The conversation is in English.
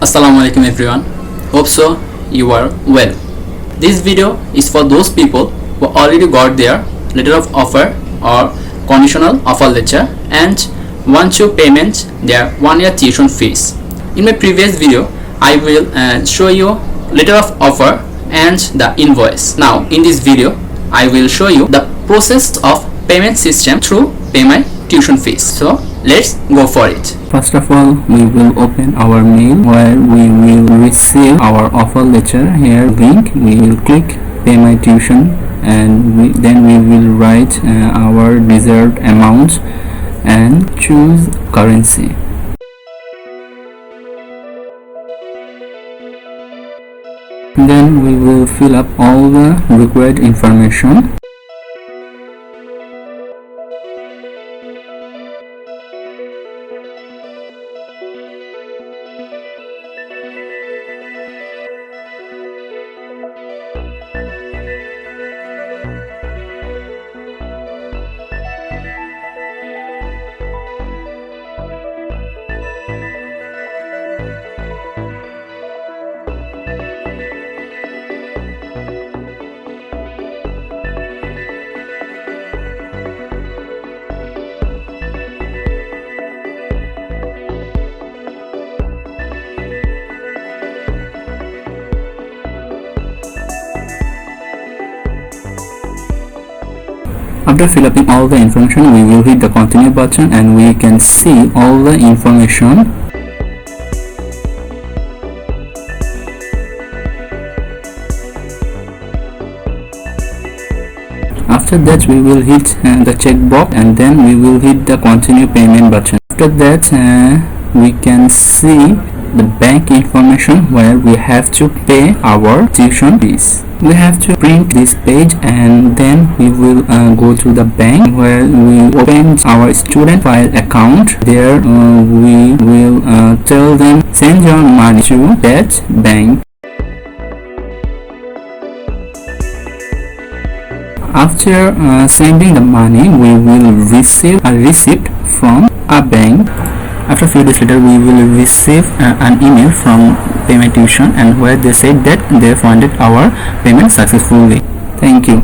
Assalamualaikum everyone. Hope so you are well. This video is for those people who already got their letter of offer or conditional offer letter and want to payment their 1-year tuition fees. In my previous video, I will show you letter of offer and the invoice. Now in this video, I will show you the process of payment system through Pay My Tuition Fees. So let's go for it. First of all, we will open our mail where we will receive our offer letter. Here link, we will click Pay My Tuition and then we will write our desired amount and choose currency. Then we will fill up all the required information. After filling all the information, we will hit the continue button and we can see all the information. After that, we will hit the checkbox and then we will hit the continue payment button. After that, we can see the bank information where we have to pay our tuition fees. We have to print this page and then we will go to the bank where we open our student file account. There we will tell them send your money to that bank. After sending the money, we will receive a receipt from a bank. After a few days later, we will receive an email from Pay My Tuition and where they said that they funded our payment successfully. Thank you.